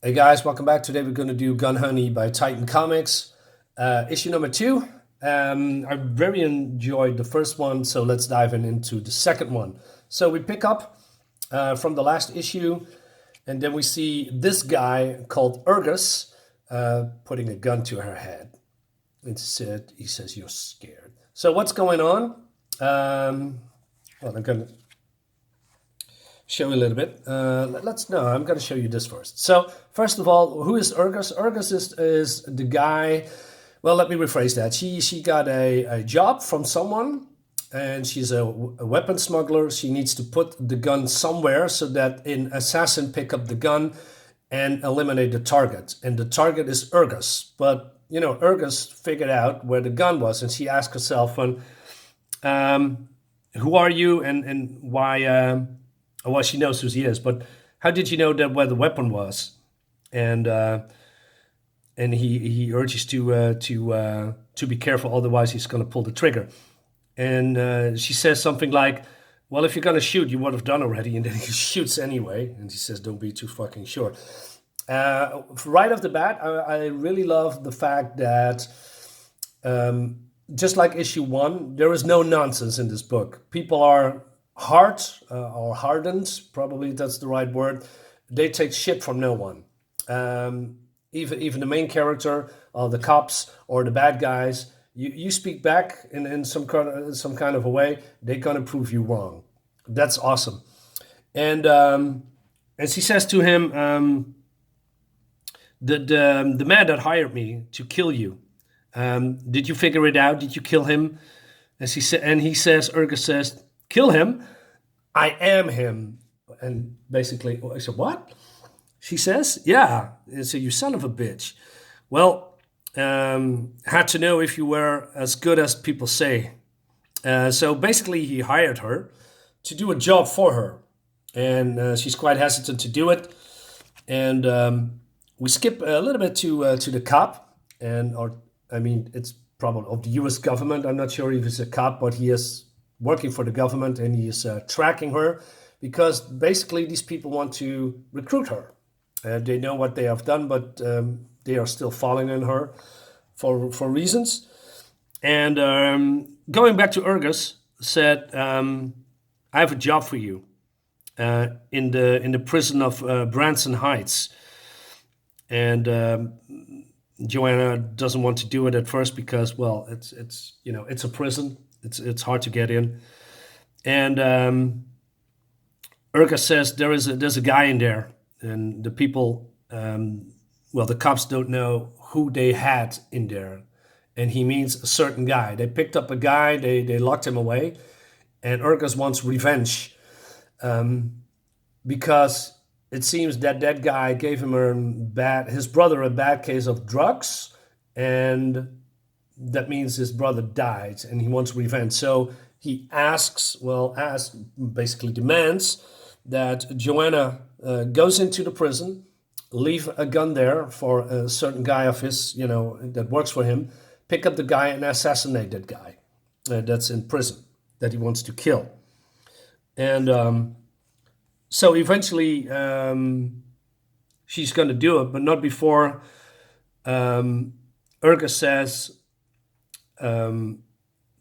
Hey guys, welcome back. Today we're going to do Gun Honey by Titan Comics, issue number 2. I very enjoyed the first one, so let's dive into the second one. So we pick up from the last issue, and then we see this guy called Urgus putting a gun to her head. Instead, he says, "You're scared." So what's going on? Well, I'm going to show you a little bit. I'm going to show you this first. So first of all, who is Urgus? Urgus is the guy. Well, let me rephrase that. She got a job from someone, and she's a weapon smuggler. She needs to put the gun somewhere so that an assassin pick up the gun and eliminate the target. And the target is Urgus. But Urgus figured out where the gun was, and she asked herself, "Who are you, and why?" Well, she knows who he is, but how did you know that where the weapon was? And he urges to be careful, otherwise he's going to pull the trigger. And she says something like, "Well, if you're going to shoot, you would have done already." And then he shoots anyway, and he says, "Don't be too fucking sure." Right off the bat, I really love the fact that just like issue 1, there is no nonsense in this book. People are hard or hardened, probably that's the right word. They take shit from no one. Even the main character, or the cops, or the bad guys, you speak back in some kind of a way, they're gonna prove you wrong. That's awesome. And she says to him, the man that hired me to kill you, did you figure it out? Did you kill him? And Urgus says, "Kill him? I am him." And basically, I said, "What?" She says, "Yeah." And so, "You son of a bitch. Well, had to know if you were as good as people say." So basically, he hired her to do a job for her. And she's quite hesitant to do it. And we skip a little bit to the cop. It's probably of the US government. I'm not sure if he's a cop, but he is working for the government, and he is tracking her because basically these people want to recruit her. They know what they have done, but they are still following in her for reasons. And going back to Urgus, said, "I have a job for you in the prison of Branson Heights." And Joanna doesn't want to do it at first because, well, it's a prison. It's hard to get in. And Urgus says there's a guy in there, and the people, the cops don't know who they had in there, and he means a certain guy. They picked up a guy, they locked him away, and Urgus wants revenge, because it seems that guy gave him his brother a bad case of drugs, and that means his brother died, and he wants revenge. So he basically demands that Joanna goes into the prison, leave a gun there for a certain guy of his, that works for him, pick up the guy and assassinate that guy that's in prison that he wants to kill. And so eventually she's going to do it, but not before Urgus says,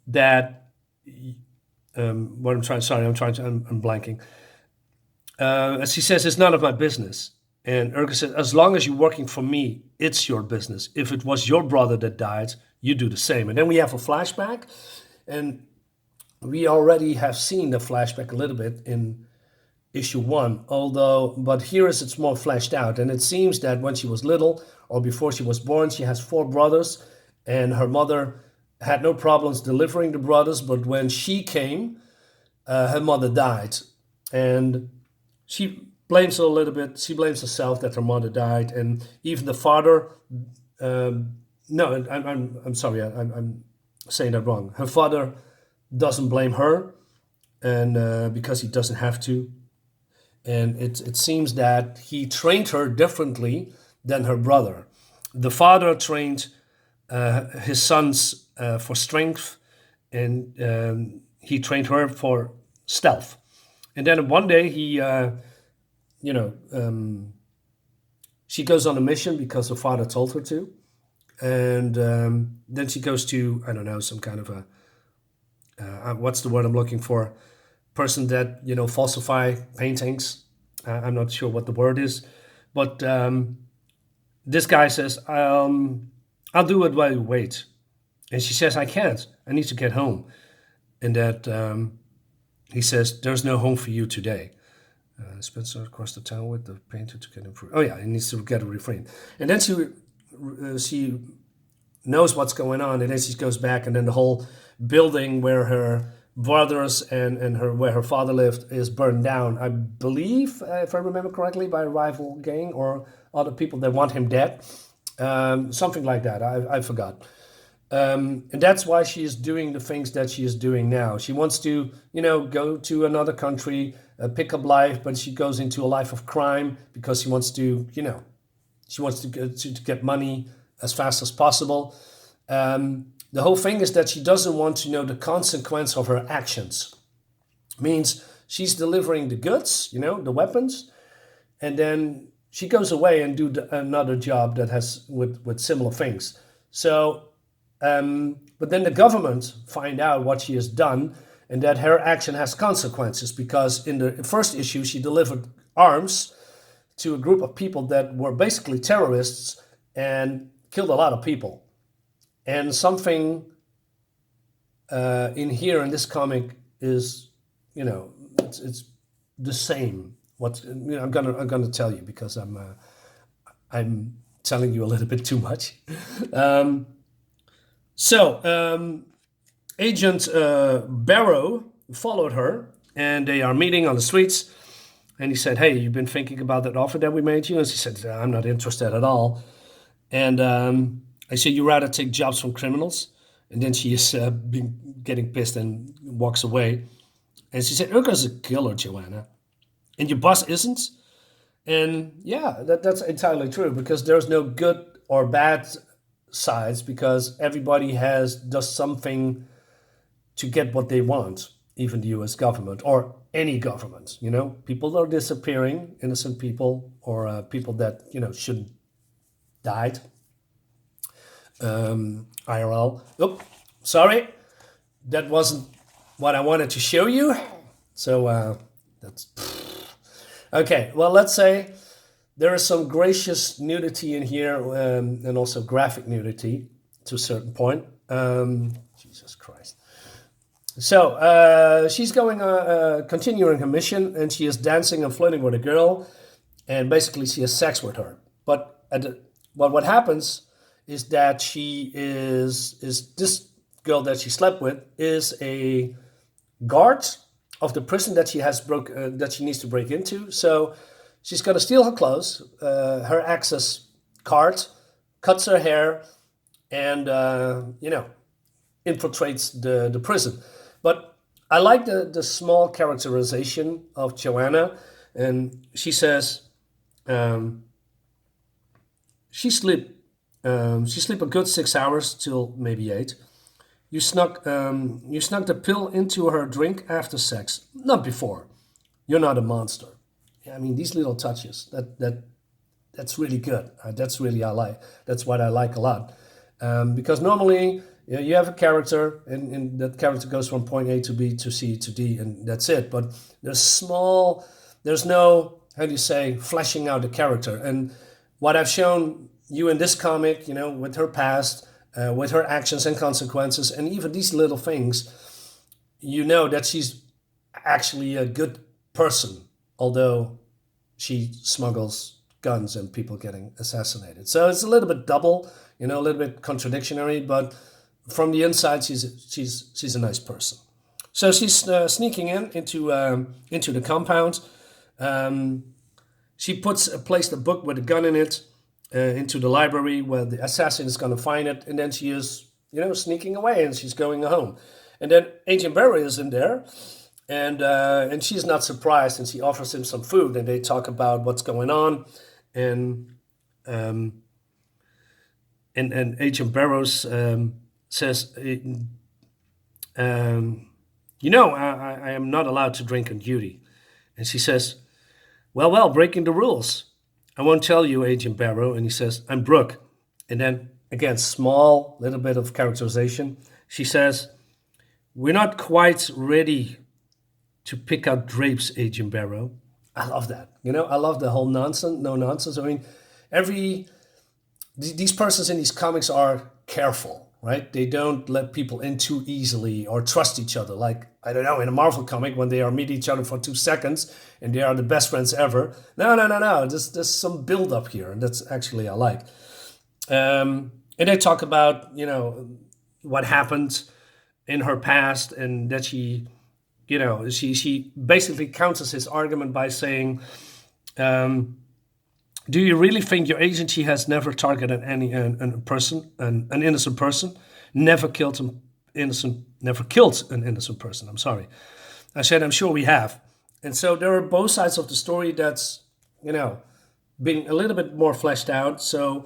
that what I'm blanking. As he says, "It's none of my business." And Urgus says, "As long as you're working for me, it's your business. If it was your brother that died, you do the same." And then we have a flashback, and we already have seen the flashback a little bit in issue 1, but here it's more fleshed out. And it seems that when she was little, or before she was born, she has 4 brothers, and her mother had no problems delivering the brothers, but when she came, her mother died. And she blames her a little bit. She blames herself that her mother died, and even the father. No, I'm sorry, I'm saying that wrong. Her father doesn't blame her, and because he doesn't have to. And it seems that he trained her differently than her brother. The father trained his sons for strength, and he trained her for stealth. And then one day he she goes on a mission because her father told her to. And then she goes to, I don't know, some kind of a, what's the word I'm looking for? Person that, falsify paintings. I'm not sure what the word is. But this guy says, I'll do it while you wait. And she says, I can't. I need to get home. And that he says, there's no home for you today. Spencer across the town with the painter to get him free. Oh yeah, he needs to get a refrain. And then she knows what's going on, and then she goes back, and then the whole building where her brothers and where her father lived is burned down. I believe, if I remember correctly, by a rival gang or other people that want him dead. Something like that. I forgot. And that's why she is doing the things that she is doing now. She wants to, go to another country, pick up life, but she goes into a life of crime because she wants to, she wants to get money as fast as possible. The whole thing is that she doesn't want to know the consequence of her actions. Means she's delivering the goods, the weapons, and then she goes away and do another job that has with similar things. So, but then the government find out what she has done and that her action has consequences, because in the first issue she delivered arms to a group of people that were basically terrorists and killed a lot of people. And something in here in this comic is, it's the same. I'm gonna tell you because I'm telling you a little bit too much. Agent Barrow followed her, and they are meeting on the streets. And he said, "Hey, you've been thinking about that offer that we made you?" And she said, "I'm not interested at all." And I said, "You rather take jobs from criminals?" And then she is getting pissed and walks away. And she said, "Urga's a killer, Joanna, and your boss isn't." And yeah, that's entirely true, because there's no good or bad sides, because everybody does something to get what they want, even the US government or any government. People are disappearing, innocent people, or people that, shouldn't died. IRL. Oh, sorry. That wasn't what I wanted to show you. So that's... Okay, well, let's say there is some gracious nudity in here, and also graphic nudity to a certain point. Jesus Christ. So she's continuing her mission, and she is dancing and flirting with a girl, and basically she has sex with her. But what happens is that she is this girl that she slept with is a guard of the prison that she needs to break into. So she's going to steal her clothes, her access card, cuts her hair, and infiltrates the prison. But I like the small characterization of Joanna, and she says she sleep a good 6 hours till maybe 8. You snuck the pill into her drink after sex, not before. You're not a monster. I mean, these little touches that's really good. That's what I like a lot, because normally you have a character, and that character goes from point A to B to C to D, and that's it. But there's no, how do you say, fleshing out the character. And what I've shown you in this comic, with her past, with her actions and consequences, and even these little things, that she's actually a good person, although she smuggles guns and people getting assassinated. So it's a little bit double, a little bit contradictory, but from the inside, she's a nice person. So she's sneaking into the compound. She placed a book with a gun in it into the library where the assassin is going to find it, and then she is, sneaking away, and she's going home. And then Agent Barry is in there, and she's not surprised, and she offers him some food, and they talk about what's going on, and Agent Barrows says, I am not allowed to drink on duty. And she says, well, breaking the rules. I won't tell you, Agent Barrow. And he says, I'm Brooke. And then, again, small little bit of characterization. She says, we're not quite ready to pick out drapes, Agent Barrow. I love that. I love the whole nonsense, no nonsense. I mean, these persons in these comics are careful, right? They don't let people in too easily or trust each other. Like, I don't know, in a Marvel comic, when they are meet each other for 2 seconds and they are the best friends ever. No, no, no, no. There's some build up here, and that's actually I like. And they talk about what happened in her past, and that she basically counters his argument by saying, do you really think your agency has never targeted an innocent person, never killed an innocent person? I'm sorry. I said, I'm sure we have. And so there are both sides of the story that's, being a little bit more fleshed out. So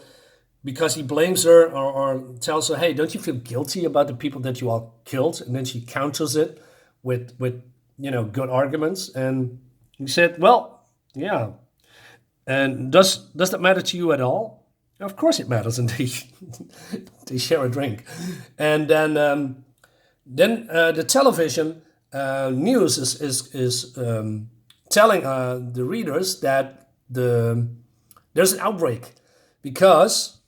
because he blames her or tells her, hey, don't you feel guilty about the people that you all killed? And then she counters it with good arguments. And he said, well, yeah. And does that matter to you at all? Of course it matters, and they share a drink. And then the television news is telling the readers that there's an outbreak, because,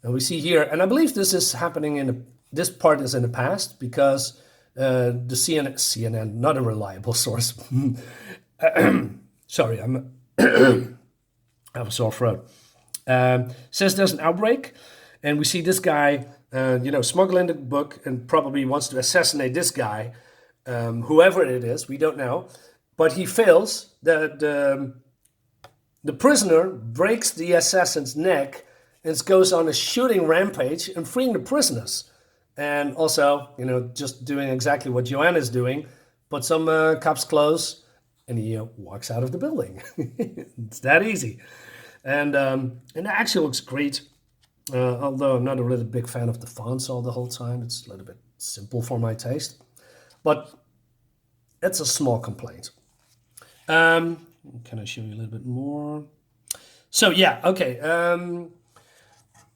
and we see here, and I believe this is happening this part is in the past, because the CNN, not a reliable source. Sorry, I have a sore throat. Says there's an outbreak, and we see this guy, smuggling the book, and probably wants to assassinate this guy, whoever it is, we don't know. But he fails. The prisoner breaks the assassin's neck and goes on a shooting rampage and freeing the prisoners. And also, just doing exactly what Joanna is doing, put some cops' clothes, and he walks out of the building. It's that easy. And it actually looks great, although I'm not a really big fan of the fonts all the whole time. It's a little bit simple for my taste. But that's a small complaint. Can I show you a little bit more? So, yeah, okay.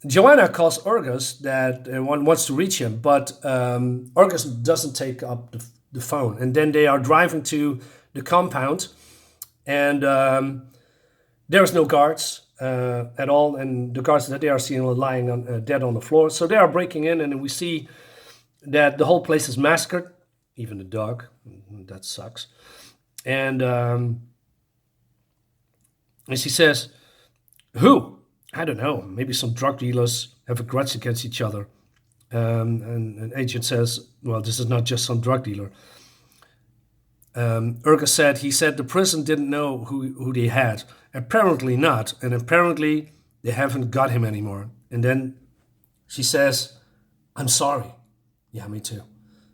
Joanna calls Urgus that one wants to reach him, but Urgus doesn't take up the phone. And then they are driving to the compound, and there's no guards at all, and the guards that they are seeing are lying dead on the floor. So they are breaking in, and we see that the whole place is massacred, even the dog. That sucks. And she says, who? I don't know. Maybe some drug dealers have a grudge against each other. And an agent says, well, this is not just some drug dealer. Urga said the prison didn't know who they had. Apparently not. And apparently they haven't got him anymore. And then she says, I'm sorry. Yeah, me too.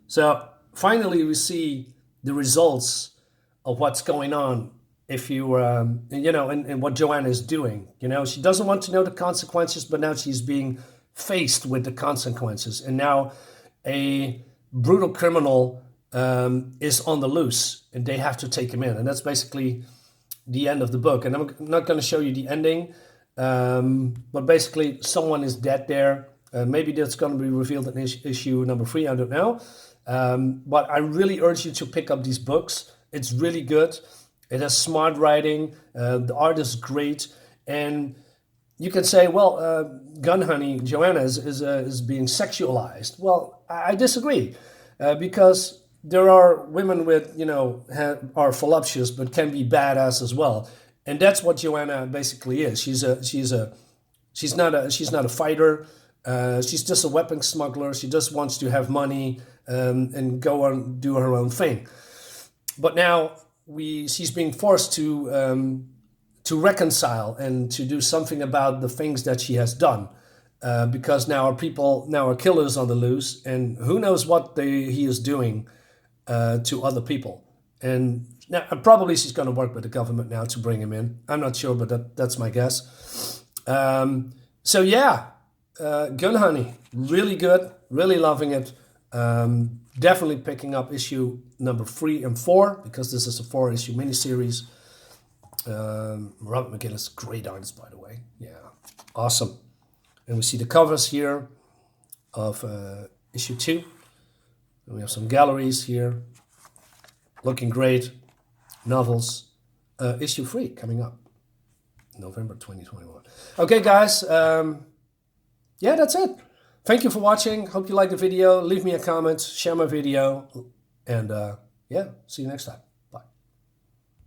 So finally we see the results of what's going on. If you, and what Joanna is doing. She doesn't want to know the consequences, but now she's being faced with the consequences. And now a brutal criminal is on the loose, and they have to take him in. And that's basically the end of the book. And I'm not going to show you the ending, but basically someone is dead there. Maybe that's going to be revealed in issue number 3, I don't know. But I really urge you to pick up these books. It's really good. It has smart writing. The art is great. And you can say, well, Gun Honey, Joanna is being sexualized. Well, I disagree, because there are women with, are voluptuous but can be badass as well, and that's what Joanna basically is. She's not a fighter. She's just a weapon smuggler. She just wants to have money and go on do her own thing. But now she's being forced to reconcile and to do something about the things that she has done. Because now our killers on the loose, and who knows what he is doing to other people. And now probably she's going to work with the government now to bring him in. I'm not sure, but that's my guess. So yeah, Gun Honey, really good, really loving it. Definitely picking up issue number 3 and 4, because this is a 4-issue miniseries. Robert McGillis, great artist, by the way. Yeah, awesome. And we see the covers here of issue 2. And we have some galleries here. Looking great. Novels. Issue 3 coming up. November 2021. Okay, guys. Yeah, that's it. Thank you for watching. Hope you liked the video. Leave me a comment. Share my video. And yeah, see you next time.